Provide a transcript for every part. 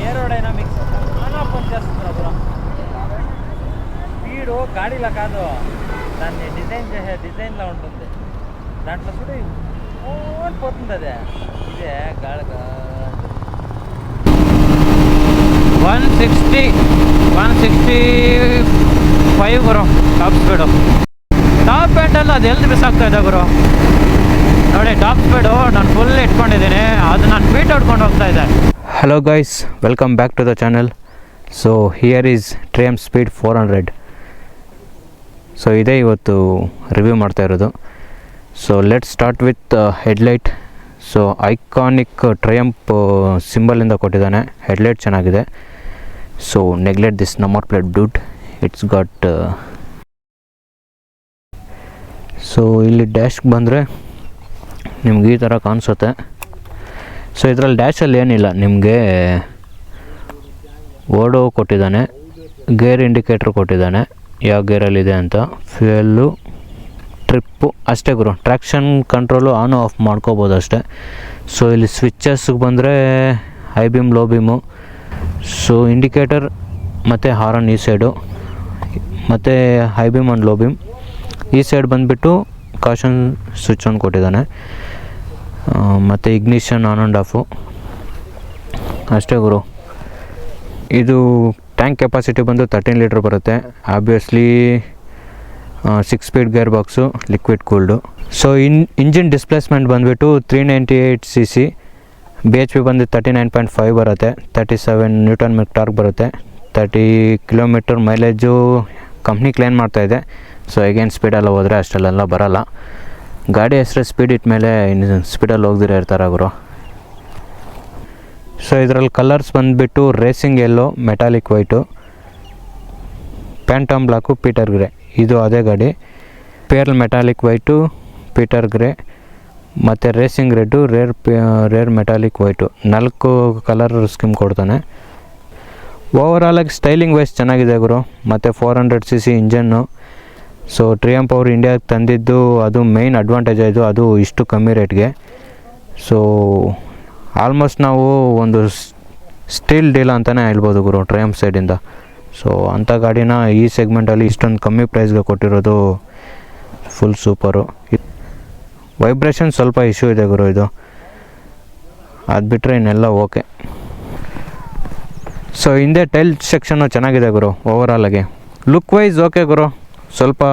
ఏరోడైనామిక్స్ చాలా పనిచేస్తుంది bro. Speed గాడిలా కాదు, దాన్ని డిజైన్లా ఉంటుంది. దాంట్లో కూడా పోతుంది అదే. ఇదే గాడిగా 165 ಗುರು ಟಾಪ್ ಸ್ಪೀಡು. ಟಾಪ್ ಎಂಡಲ್ಲ ಅದು ಎಲ್ಲಿ ಮಿಸ್ ಆಗ್ತಾ ಇದೆ ಗುರು ನೋಡಿ. ಟಾಪ್ ಸ್ಪೀಡು ನಾನು ಫುಲ್ ಇಟ್ಕೊಂಡಿದ್ದೀನಿ, ಅದು ನಾನು ಬೀಟ್ ಹೊಡ್ಕೊಂಡು ಹೋಗ್ತಾ ಇದೆ. Hello guys, welcome back to the channel. So here is Triumph speed 400. So ಇದೇ ಇವತ್ತು ರಿವ್ಯೂ ಮಾಡ್ತಾ ಇರೋದು. So let start with headlight. So iconic Triumph ಸಿಂಬಲಿಂದ ಕೊಟ್ಟಿದ್ದಾನೆ. ಹೆಡ್ಲೈಟ್ ಚೆನ್ನಾಗಿದೆ. So neglect this number plate dude, it's got. So ಇಲ್ಲಿ ಡ್ಯಾಶ್ಗೆ ಬಂದರೆ ನಿಮ್ಗೆ ಈ ಥರ ಕಾಣಿಸುತ್ತೆ. ಸೊ ಇದರಲ್ಲಿ ಡ್ಯಾಶಲ್ಲಿ ಏನಿಲ್ಲ, ನಿಮಗೆ ಓಡೋ ಕೊಟ್ಟಿದ್ದಾನೆ, ಗೇರ್ ಇಂಡಿಕೇಟ್ರ್ ಕೊಟ್ಟಿದ್ದಾನೆ, ಯಾವ ಗೇರಲ್ಲಿದೆ ಅಂತ, ಫ್ಯೂಯಲ್ಲು, ಟ್ರಿಪ್ಪು ಅಷ್ಟೇ ಗುರು. ಟ್ರ್ಯಾಕ್ಷನ್ ಕಂಟ್ರೋಲು ಆನ್ ಆಫ್ ಮಾಡ್ಕೋಬೋದು ಅಷ್ಟೇ. ಸೊ ಇಲ್ಲಿ ಸ್ವಿಚ್ಚಸ್ಗೆ ಬಂದರೆ high beam, low beam, so indicator ಮತ್ತು ಹಾರನ್ ಈ ಸೈಡು, ಮತ್ತು high beam and low beam. ಈ ಸೈಡ್ ಬಂದುಬಿಟ್ಟು ಕಾಷನ್ ಸ್ವಿಚ್ ಒಂದು ಕೊಟ್ಟಿದ್ದಾನೆ, ಮತ್ತು ಇಗ್ನಿಷನ್ ಆನ್ ಆ್ಯಂಡ್ ಆಫು ಅಷ್ಟೇ ಗುರು. ಇದು ಟ್ಯಾಂಕ್ ಕೆಪಾಸಿಟಿ ಬಂದು 13 ಲೀಟ್ರ್ ಬರುತ್ತೆ. Obviously 6 speed gear box, liquid cooled. So engine displacement ಬಂದುಬಿಟ್ಟು 398 cc, BHP ಬಂದು 39.5 ಬರುತ್ತೆ, 37 ನ್ಯೂಟನ್ ಮೀಟರ್ ಟಾರ್ಕ್ ಬರುತ್ತೆ, 30 ಕಿಲೋಮೀಟರ್ ಮೈಲೇಜು ಕಂಪ್ನಿ ಕ್ಲೇಮ್ ಮಾಡ್ತಾಯಿದೆ. ಸೊ ಅಗೇನ್ ಸ್ಪೀಡೆಲ್ಲ ಹೋದರೆ ಅಷ್ಟೆಲ್ಲ ಬರೋಲ್ಲ. ಗಾಡಿ ಹೆಸರು ಸ್ಪೀಡ್ ಇಟ್ಟ ಮೇಲೆ ಇನ್ನು ಸ್ಪೀಡಲ್ಲಿ ಹೋಗ್ದಿರ ಇರ್ತಾರೆ ಗುರು. ಸೊ ಇದರಲ್ಲಿ ಕಲರ್ಸ್ ಬಂದುಬಿಟ್ಟು racing yellow, metallic white, phantom black, pewter grey. ಇದು ಅದೇ ಗಾಡಿ. Pearl metallic white, pewter grey, ಮತ್ತು racing red, rare metallic white. 4 colour scheme ಕೊಡ್ತಾನೆ. ಓವರಾಲಾಗಿ ಸ್ಟೈಲಿಂಗ್ ವೈಸ್ ಚೆನ್ನಾಗಿದೆ ಗುರು. ಮತ್ತು 400 cc ಇಂಜನ್ನು. ಸೊ ಟ್ರಿಯಂಫ್ ಅವರು ಇಂಡಿಯಾಗೆ ತಂದಿದ್ದು ಅದು ಮೇಯ್ನ್ ಅಡ್ವಾಂಟೇಜ್ ಆಯಿತು, ಅದು ಇಷ್ಟು ಕಮ್ಮಿ ರೇಟ್ಗೆ. ಸೊ ಆಲ್ಮೋಸ್ಟ್ ನಾವು ಒಂದು ಸ್ಟೀಲ್ ಡೀಲ್ ಅಂತಲೇ ಹೇಳ್ಬೋದು ಗುರು ಟ್ರಿಯಂಫ್ ಸೈಡಿಂದ. ಸೊ ಅಂಥ ಗಾಡಿನ ಈ ಸೆಗ್ಮೆಂಟಲ್ಲಿ ಇಷ್ಟೊಂದು ಕಮ್ಮಿ ಪ್ರೈಸ್ಗೆ ಕೊಟ್ಟಿರೋದು ಫುಲ್ ಸೂಪರು. ವೈಬ್ರೇಷನ್ ಸ್ವಲ್ಪ ಇಶ್ಯೂ ಇದೆ ಗುರು ಇದು, ಅದು ಬಿಟ್ಟರೆ ಇನ್ನೆಲ್ಲ ಓಕೆ. ಸೊ ಹಿಂದೆ ಟೈಲ್ ಸೆಕ್ಷನ್ನು ಚೆನ್ನಾಗಿದೆ ಗುರು. ಓವರಾಲಾಗಿ ಲುಕ್ ವೈಸ್ ಓಕೆ ಗುರು, ಸ್ವಲ್ಪ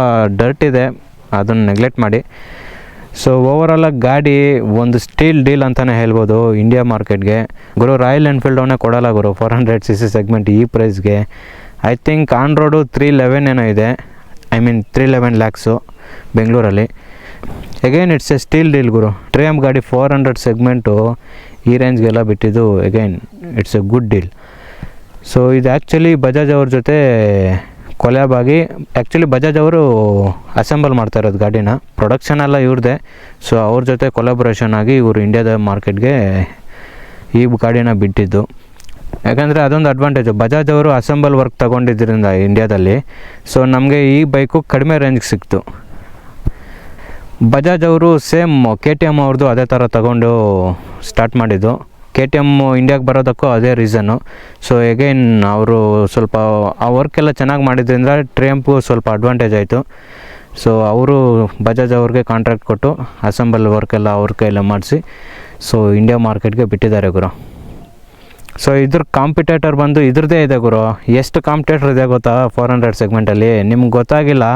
ಡರ್ಟ್ ಇದೆ, ಅದನ್ನು ನೆಗ್ಲೆಕ್ಟ್ ಮಾಡಿ. ಸೊ ಓವರಾಲಾಗಿ ಗಾಡಿ ಒಂದು ಸ್ಟೀಲ್ ಡೀಲ್ ಅಂತಲೇ ಹೇಳ್ಬೋದು ಇಂಡಿಯಾ ಮಾರ್ಕೆಟ್ಗೆ ಗುರು. ರಾಯಲ್ ಎನ್ಫೀಲ್ಡ್ ಅವನೇ ಕೊಡೋಲ್ಲ ಗುರು 400 cc ಸೆಗ್ಮೆಂಟ್ ಈ ಪ್ರೈಸ್ಗೆ. ಐ ಥಿಂಕ್ ಆನ್ ರೋಡು 311 ಏನೋ ಇದೆ, ಐ ಮೀನ್ 311 ಲ್ಯಾಕ್ಸು ಬೆಂಗಳೂರಲ್ಲಿ. Again it's a steal deal ಗುರು. ಟ್ರಿಯಂಫ್ ಗಾಡಿ 400 ಸೆಗ್ಮೆಂಟು ಈ ರೇಂಜ್ಗೆಲ್ಲ ಬಿಟ್ಟಿದ್ದು again it's a good deal. So ಇದು ಆ್ಯಕ್ಚುಲಿ ಬಜಾಜ್ ಅವ್ರ ಜೊತೆ ಕೊಲ್ಯಾಬ್ ಆಗಿ, ಆ್ಯಕ್ಚುಲಿ ಬಜಾಜ್ ಅವರು ಅಸೆಂಬಲ್ ಮಾಡ್ತಾ ಇರೋದು ಗಾಡಿನ, ಪ್ರೊಡಕ್ಷನ್ ಎಲ್ಲ ಇವ್ರದ್ದೇ. ಸೊ ಅವ್ರ ಜೊತೆ ಕೊಲಾಬ್ರೇಷನ್ ಆಗಿ ಇವರು ಇಂಡಿಯಾದ ಮಾರ್ಕೆಟ್ಗೆ ಈ ಗಾಡಿನ ಬಿಟ್ಟಿದ್ದು. ಯಾಕಂದರೆ ಅದೊಂದು ಅಡ್ವಾಂಟೇಜು, ಬಜಾಜ್ ಅವರು ಅಸೆಂಬಲ್ ವರ್ಕ್ ತೊಗೊಂಡಿದ್ದರಿಂದ ಇಂಡಿಯಾದಲ್ಲಿ. ಸೊ ನಮಗೆ ಈ ಬೈಕು ಕಡಿಮೆ ರೇಂಜ್ಗೆ ಸಿಕ್ತು. ಬಜಾಜ್ ಅವರು ಸೇಮ್ KTM ಅವ್ರದ್ದು ಅದೇ ಥರ ತಗೊಂಡು ಸ್ಟಾರ್ಟ್ ಮಾಡಿದ್ದು. KTM ಇಂಡಿಯಾಗೆ ಬರೋದಕ್ಕೂ ಅದೇ ರೀಸನ್ನು. ಸೊ ಎಗೈನ್ ಅವರು ಸ್ವಲ್ಪ ಆ ವರ್ಕೆಲ್ಲ ಚೆನ್ನಾಗಿ ಮಾಡಿದ್ರಿಂದ ಟ್ರಿಯಂಫ್ಗೂ ಸ್ವಲ್ಪ ಅಡ್ವಾಂಟೇಜ್ ಆಯಿತು. ಸೊ ಅವರು ಬಜಾಜ್ ಅವ್ರಿಗೆ ಕಾಂಟ್ರಾಕ್ಟ್ ಕೊಟ್ಟು ಅಸೆಂಬಲ್ ವರ್ಕೆಲ್ಲ ಅವ್ರ ಕೈಯಲ್ಲೇ ಮಾಡಿಸಿ ಸೊ ಇಂಡಿಯಾ ಮಾರ್ಕೆಟ್ಗೆ ಬಿಟ್ಟಿದ್ದಾರೆ ಗುರು. ಸೊ ಇದ್ರ ಕಾಂಪಿಟೇಟರ್ ಬಂದು ಇದ್ರದ್ದೇ ಇದೆ ಗುರು. ಎಷ್ಟು ಕಾಂಪಿಟೇಟರ್ ಇದೆ ಗೊತ್ತಾ 400 ಸೆಗ್ಮೆಂಟಲ್ಲಿ, ನಿಮ್ಗೆ ಗೊತ್ತಾಗಿಲ್ಲ.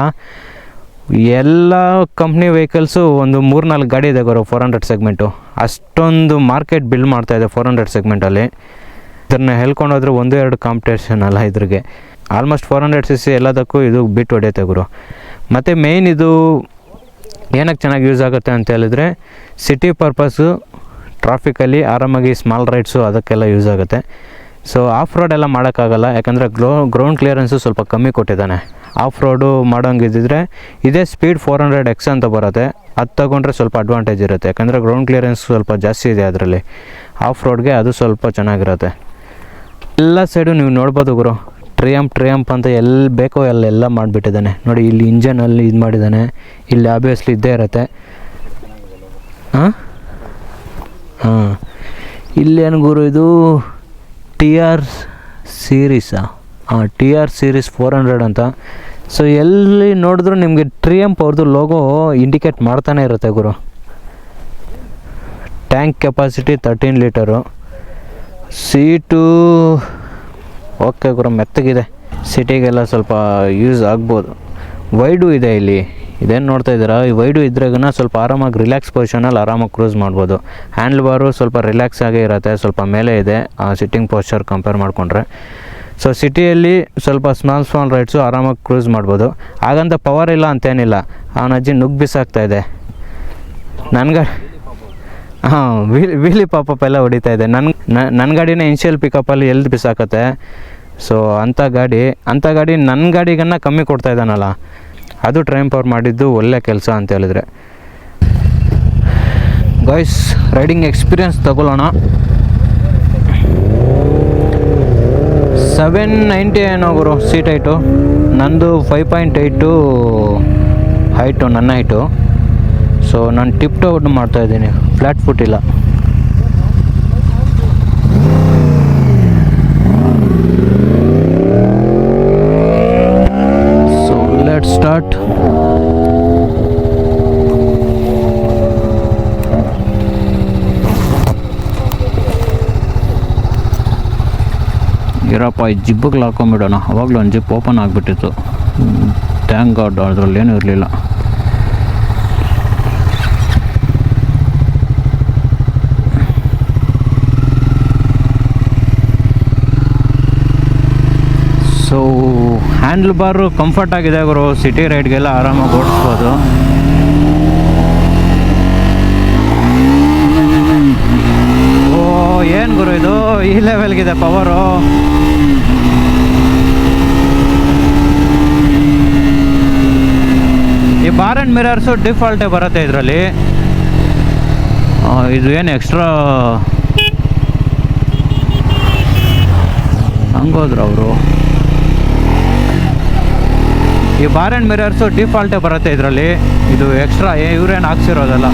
ಎಲ್ಲ ಕಂಪ್ನಿ ವೆಹಿಕಲ್ಸು ಒಂದು 3-4 ಗಾಡಿ ಇದೆ ಗುರು 400 ಸೆಗ್ಮೆಂಟು. ಅಷ್ಟೊಂದು ಮಾರ್ಕೆಟ್ ಬಿಲ್ಡ್ ಮಾಡ್ತಾಯಿದೆ 400 ಸೆಗ್ಮೆಂಟಲ್ಲಿ. ಇದನ್ನು ಹೇಳ್ಕೊಂಡೋದ್ರೆ 1-2 ಕಾಂಪಿಟೇಷನ್ ಅಲ್ಲ ಇದ್ರಿಗೆ. ಆಲ್ಮೋಸ್ಟ್ 400 cc ಎಲ್ಲದಕ್ಕೂ ಇದು ಬಿಟ್ಟು ಹೊಡೆಯುತ್ತೆ ಗುರು. ಮತ್ತು ಮೇಯ್ನ್ ಇದು ಏನಕ್ಕೆ ಚೆನ್ನಾಗಿ ಯೂಸ್ ಆಗುತ್ತೆ ಅಂತ ಹೇಳಿದ್ರೆ ಸಿಟಿ ಪರ್ಪಸ್ಸು, ಟ್ರಾಫಿಕಲ್ಲಿ ಆರಾಮಾಗಿ ಸ್ಮಾಲ್ ರೈಡ್ಸು ಅದಕ್ಕೆಲ್ಲ ಯೂಸ್ ಆಗುತ್ತೆ. ಸೊ ಆಫ್ ರೋಡ್ ಎಲ್ಲ ಮಾಡೋಕ್ಕಾಗಲ್ಲ, ಯಾಕಂದರೆ ಗ್ರೌಂಡ್ ಕ್ಲಿಯರೆನ್ಸು ಸ್ವಲ್ಪ ಕಮ್ಮಿ ಕೊಟ್ಟಿದ್ದಾನೆ. ಆಫ್ ರೋಡು ಮಾಡೋಂಗಿದ್ದಿದ್ರೆ ಇದೇ ಸ್ಪೀಡ್ 400X ಅಂತ ಬರುತ್ತೆ, ಅದು ತೊಗೊಂಡ್ರೆ ಸ್ವಲ್ಪ ಅಡ್ವಾಂಟೇಜ್ ಇರುತ್ತೆ. ಯಾಕಂದರೆ ಗ್ರೌಂಡ್ ಕ್ಲಿಯರೆನ್ಸ್ ಸ್ವಲ್ಪ ಜಾಸ್ತಿ ಇದೆ ಅದರಲ್ಲಿ. ಆಫ್ ರೋಡ್ಗೆ ಅದು ಸ್ವಲ್ಪ ಚೆನ್ನಾಗಿರುತ್ತೆ. ಎಲ್ಲ ಸೈಡು ನೀವು ನೋಡ್ಬೋದು ಗುರು, ಟ್ರಿಯಂಫ್ ಅಂತ ಎಲ್ಲಿ ಬೇಕೋ ಎಲ್ಲ ಮಾಡಿಬಿಟ್ಟಿದ್ದಾನೆ ನೋಡಿ. ಇಲ್ಲಿ ಇಂಜನಲ್ಲಿ ಇದು ಮಾಡಿದ್ದಾನೆ, ಇಲ್ಲಿ ಆಬ್ವಿಯಸ್ಲಿ ಇದ್ದೇ ಇರುತ್ತೆ. ಇಲ್ಲೇನು ಗುರು ಇದು TR ಸೀರೀಸಾ, TR ಸೀರೀಸ್ 400 ಅಂತ. ಸೊ ಎಲ್ಲಿ ನೋಡಿದ್ರು ನಿಮಗೆ ಟ್ರಿಯಂಪ್ ಅವ್ರದ್ದು ಲೋಗೋ ಇಂಡಿಕೇಟ್ ಮಾಡ್ತಾನೆ ಇರುತ್ತೆ ಗುರು. Tank capacity 13 litre. Seat okay ಗುರು, ಮೆತ್ತಗಿದೆ, ಸಿಟಿಗೆಲ್ಲ ಸ್ವಲ್ಪ ಯೂಸ್ ಆಗ್ಬೋದು. ವೈಡು ಇದೆ ಇಲ್ಲಿ, ಇದೇನು ನೋಡ್ತಾ ಇದ್ದೀರಾ, ಈ ವೈಡು ಇದ್ರಾಗನ ಸ್ವಲ್ಪ ಆರಾಮಾಗಿ ರಿಲ್ಯಾಕ್ಸ್ ಪೊಸಿಷನಲ್ಲಿ ಆರಾಮಾಗಿ ಕ್ರೂಸ್ ಮಾಡ್ಬೋದು. ಹ್ಯಾಂಡ್ಲ್ ಬಾರು ಸ್ವಲ್ಪ ರಿಲ್ಯಾಕ್ಸ್ ಆಗೇ ಇರುತ್ತೆ, ಸ್ವಲ್ಪ ಮೇಲೆ ಇದೆ ಆ ಸಿಟ್ಟಿಂಗ್ ಪೋಸ್ಚರ್ ಕಂಪೇರ್ ಮಾಡಿಕೊಂಡ್ರೆ. ಸೊ ಸಿಟಿಯಲ್ಲಿ ಸ್ವಲ್ಪ ಸ್ಮಾಲ್ ರೈಡ್ಸು ಆರಾಮಾಗಿ ಕ್ರೂಸ್ ಮಾಡ್ಬೋದು. ಹಾಗಂತ ಪವರ್ ಇಲ್ಲ ಅಂತೇನಿಲ್ಲ. ಅವನ ಅಜ್ಜಿ ನುಗ್ಗಿ ಬಿಸಾಕ್ತಾಯಿದೆ ನನಗೆ. ಹಾಂ, ವೀಲಿ ಪಾಪಪ್ ಎಲ್ಲ ಹೊಡಿತಾ ಇದೆ. ನನ್ನ ಗಾಡಿನೇ ಇನ್ಷಿಯಲ್ ಪಿಕಪ್ಪಲ್ಲಿ ಎಲ್ಲಿ ಬಿಸಾಕತ್ತೆ. ಸೊ ಅಂಥ ಗಾಡಿ ನನ್ನ ಗಾಡಿಗನ್ನ ಕಮ್ಮಿ ಕೊಡ್ತಾ ಇದ್ದಾನಲ್ಲ, ಅದು ಟ್ರಯಂಪ್ ಅವ್ರು ಮಾಡಿದ್ದು ಒಳ್ಳೆ ಕೆಲಸ ಅಂತ ಹೇಳಿದ್ರೆ. ಗಾಯ್ಸ್, ರೈಡಿಂಗ್ ಎಕ್ಸ್ಪೀರಿಯನ್ಸ್ ತಗೊಳ್ಳೋಣ. 790 ಏನೋ ಗುರು ಸೀಟ್ ಹೈಟು. ನಂದು 5.8 ಹೈಟು, ನನ್ನ ಹೈಟು. ಸೊ ನಾನು ಟಿಪ್ ಟಾಪ್ ಮಾಡ್ತಾಯಿದ್ದೀನಿ, ಫ್ಲ್ಯಾಟ್ ಫುಟ್ ಇಲ್ಲ. So let start. ಇರಪ್ಪ, ಈ ಜಿಬ್ಬಿಗೆ ಹಾಕೊಂಬಿಡೋಣ. ಅವಾಗಲೂ ಒಂದು ಜಿಪ್ ಓಪನ್ ಆಗಿಬಿಟ್ಟಿತ್ತು. ಥ್ಯಾಂಕ್ ಗಾಡ್, ಅದರಲ್ಲೇನೂ ಇರಲಿಲ್ಲ. ಸೊ ಹ್ಯಾಂಡ್ಲ್ ಬಾರು ಕಂಫರ್ಟ್ ಆಗಿದೆ ಗುರು, ಸಿಟಿ ರೈಡ್ಗೆಲ್ಲ ಆರಾಮಾಗಿ ಓಡಿಸ್ಬೋದು. ಓ ಏನು ಗುರು ಇದು, ಈ ಲೆವೆಲ್ಗಿದೆ ಪವರು. ಈ ಬಾರ್ ಆ್ಯಂಡ್ ಮಿರರ್ಸು ಡಿಫಾಲ್ಟೇ ಬರುತ್ತೆ ಇದರಲ್ಲಿ. ಇದು ಏನು ಎಕ್ಸ್ಟ್ರಾ ಹಂಗೋದ್ರು ಅವರು. ಈ ಬಾರ್ ಆ್ಯಂಡ್ ಮಿರರ್ಸು ಡಿಫಾಲ್ಟೇ ಬರುತ್ತೆ ಇದರಲ್ಲಿ. ಇದು ಎಕ್ಸ್ಟ್ರಾ ಇವ್ರೇನು ಹಾಕ್ಸಿರೋದಲ್ಲ.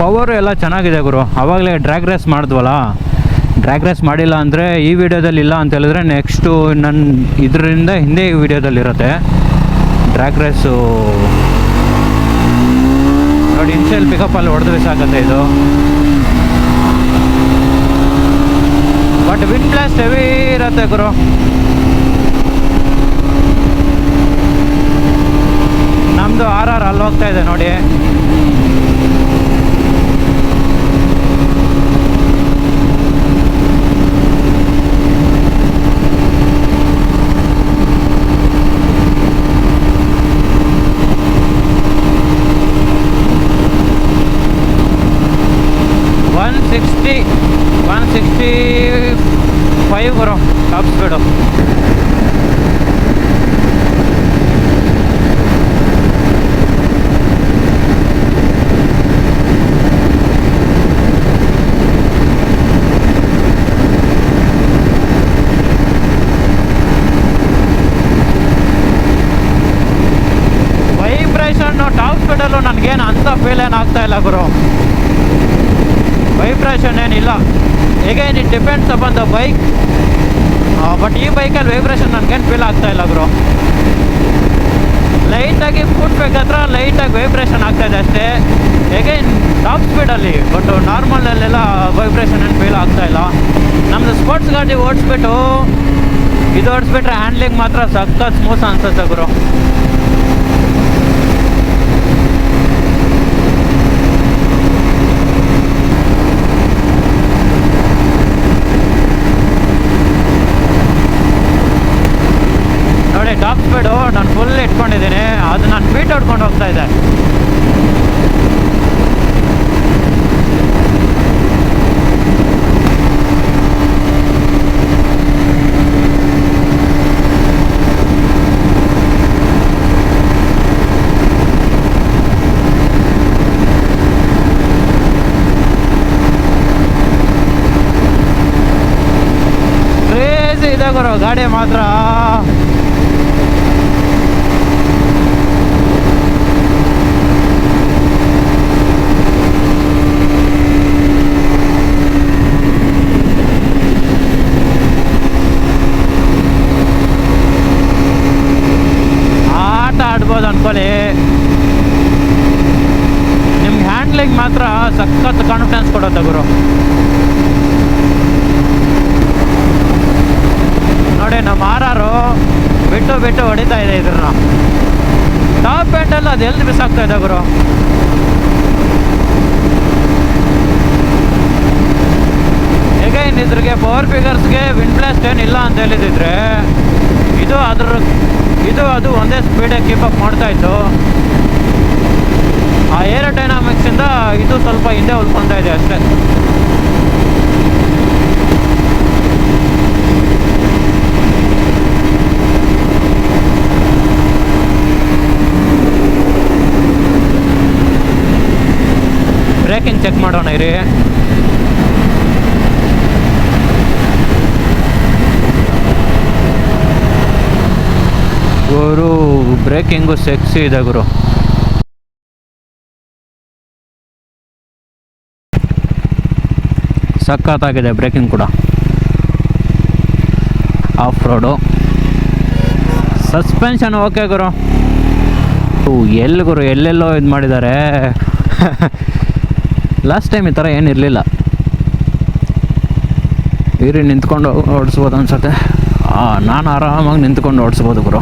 ಪವರು ಎಲ್ಲ ಚೆನ್ನಾಗಿದೆ ಗುರು. ಆವಾಗಲೇ ಡ್ರ್ಯಾಗ್ ರೇಸ್ ಮಾಡಿದ್ವಲ್ಲ, ಡ್ರ್ಯಾಗ್ ರೇಸ್ ಮಾಡಿಲ್ಲ ಅಂದರೆ ಈ ವಿಡಿಯೋದಲ್ಲಿ ಇಲ್ಲ ಅಂತ ಹೇಳಿದ್ರೆ ನೆಕ್ಸ್ಟು ನನ್ನ ಇದರಿಂದ ಹಿಂದೆ ಈ ವಿಡಿಯೋದಲ್ಲಿರುತ್ತೆ ಡ್ರ್ಯಾಗ್ ರೇಸು. ನೋಡಿ, ಇನ್ಷಿಯಲ್ ಪಿಕಪ್ಪಲ್ಲಿ ಹೊಡೆದು ಸಾಕತ್ತೆ ಇದು. ಬಟ್ ವಿಂಡ್ ಬ್ಲಾಸ್ಟ್ ಹೆವಿ ಇರುತ್ತೆ ಗುರು. ನಮ್ಮದು RR ಅಲ್ಲಿ ಹೋಗ್ತಾ ಇದೆ ನೋಡಿ. ಒನ್ ಸಿಕ್ಸ್ಟಿ 165 ಬರೋ ಟಾಪ್ ಸ್ಪೀಡು. ವೈಬ್ರೇಷನ್ನು ಟಾಪ್ ಸ್ಪೀಡಲ್ಲೂ ನನಗೇನು ಅಂಥ ಫೀಲ್ ಏನು ಆಗ್ತಾ ಇಲ್ಲ ಗುರು. ವೈಬ್ರೇಷನ್ ಏನಿಲ್ಲ. Again it depends upon the bike. But ಈ ಬೈಕಲ್ಲಿ ವೈಬ್ರೇಷನ್ ನನಗೇನು ಫೀಲ್ ಆಗ್ತಾ ಇಲ್ಲ ಗುರು. ಲೈಟಾಗಿ ಫುಟ್ ಬೇಕಾದ್ರೆ ಲೈಟಾಗಿ ವೈಬ್ರೇಷನ್ ಆಗ್ತಾಯಿದೆ ಅಷ್ಟೇ. ಎಗೈನ್ ಟಾಪ್ ಸ್ಪೀಡಲ್ಲಿ, ಬಟ್ ನಾರ್ಮಲಲ್ಲೆಲ್ಲ ವೈಬ್ರೇಷನ್ ಏನು ಫೀಲ್ ಆಗ್ತಾ ಇಲ್ಲ. ನಮ್ಮದು ಸ್ಪೋರ್ಟ್ಸ್ ಗಾಡಿ ಓಡಿಸ್ಬಿಟ್ಟು ಇದು ಓಡಿಸ್ಬಿಟ್ರೆ ಹ್ಯಾಂಡ್ಲಿಂಗ್ ಮಾತ್ರ ಸಖತ್ ಸ್ಮೂತ್ ಅನ್ಸುತ್ತೆ ಗುರು. ನೋಡಿ, ಟಾಪ್ ಸ್ಪೀಡು ನಾನು ಫುಲ್ ಇಟ್ಕೊಂಡಿದ್ದೀನಿ, ಅದು ನಾನು ಫೀಟ್ ಹೊಡ್ಕೊಂಡು ಹೋಗ್ತಾ ಇದೆ. ಗುರು ಗಾಡಿ ಮಾತ್ರ. ಆಟ ಆಡ್ಬೋದು ಅನ್ಕೊಳ್ಳಿ. ನಿಮ್ಗೆ ಹ್ಯಾಂಡ್ಲಿಂಗ್ ಮಾತ್ರ ಸಖತ್ ಕಾನ್ಫಿಡೆನ್ಸ್ ಕೊಡುತ್ತೆ ಗುರು. ನೋಡಿ ನಮ್ಮ ಆರಾರು ಬಿಟ್ಟು ಬಿಟ್ಟು ಹೊಡಿತಾ ಇದೆ ಇದ್ರನ್ನ. ಟಾಪ್ ಎಂಡೆಲ್ಲ ಅದು ಎಲ್ಲಿ ಬಿಸಾಕ್ತಾ ಇದೆ ಗುರು. ಹೇಗೆ ಇದ್ರಿಗೆ ಪವರ್ ಫಿಗರ್ಸ್ಗೆ ವಿಂಡ್ ಬ್ಲಾಸ್ಟ್ ಏನಿಲ್ಲ ಅಂತ ಹೇಳಿದಿದ್ರೆ ಇದು ಅದು ಒಂದೇ ಸ್ಪೀಡಾಗಿ ಕೀಪಪ್ ಮಾಡ್ತಾ ಇತ್ತು. ಆ ಏರೋಡೈನಾಮಿಕ್ಸಿಂದ ಇದು ಸ್ವಲ್ಪ ಹಿಂದೆ ಉಳ್ಕೊತಾ ಇದೆ ಅಷ್ಟೇ. ಬ್ರೇಕಿಂಗ್ ಚೆಕ್ ಮಾಡೋಣ ಇರಿ. ಗುರು ಬ್ರೇಕಿಂಗು ಸೆಕ್ಸಿ ಇದೆ ಗುರು. ಸಖತ್ತಾಗಿದೆ ಬ್ರೇಕಿಂಗ್ ಕೂಡ. ಆಫ್ ರೋಡು ಸಸ್ಪೆನ್ಷನ್ ಓಕೆ ಗುರು. ಎಲ್ಲಿ ಗುರು ಎಲ್ಲೆಲ್ಲೋ ಇದು ಮಾಡಿದ್ದಾರೆ. ಲಾಸ್ಟ್ ಟೈಮ್ ಈ ಥರ ಏನಿರಲಿಲ್ಲ. ಇರಿ ನಿಂತ್ಕೊಂಡು ಓಡಿಸ್ಬೋದು ಅನ್ಸುತ್ತೆ. ನಾನು ಆರಾಮಾಗಿ ನಿಂತ್ಕೊಂಡು ಓಡಿಸ್ಬೋದು ಗುರು.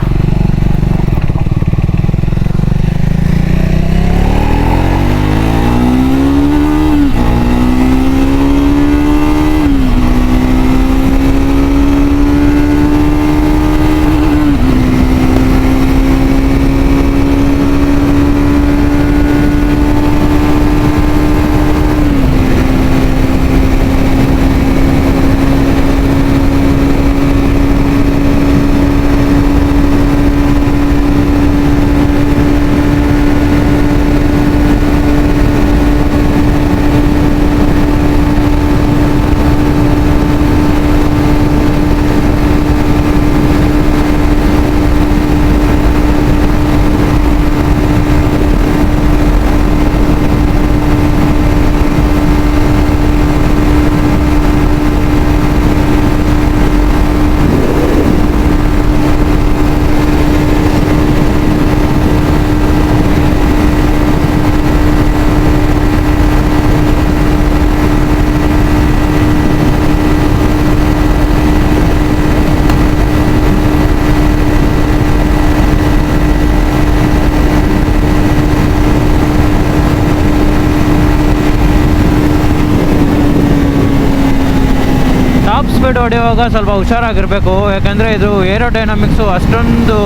ಸ್ಪೀಡ್ ಹೊಡೆಯುವಾಗ ಸ್ವಲ್ಪ ಹುಷಾರಾಗಿರಬೇಕು. ಯಾಕಂದರೆ ಇದು ಏರೋಡೈನಾಮಿಕ್ಸು ಅಷ್ಟೊಂದು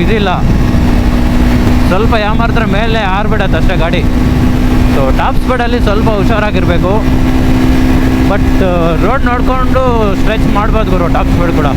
ಇದಿಲ್ಲ. ಸ್ವಲ್ಪ ಯಾಮಾರ್ದ್ರೆ ಮೇಲೆ ಆರ್ಬಿಡತ್ತೆ ಅಷ್ಟೇ ಗಾಡಿ. ಸೊ ಟಾಪ್ ಸ್ಪೀಡಲ್ಲಿ ಸ್ವಲ್ಪ ಹುಷಾರಾಗಿರಬೇಕು. ಬಟ್ ರೋಡ್ ನೋಡಿಕೊಂಡು ಸ್ಟ್ರೆಚ್ ಮಾಡ್ಬೋದು ಗುರು ಟಾಪ್ ಸ್ಪೀಡ್ ಕೂಡ.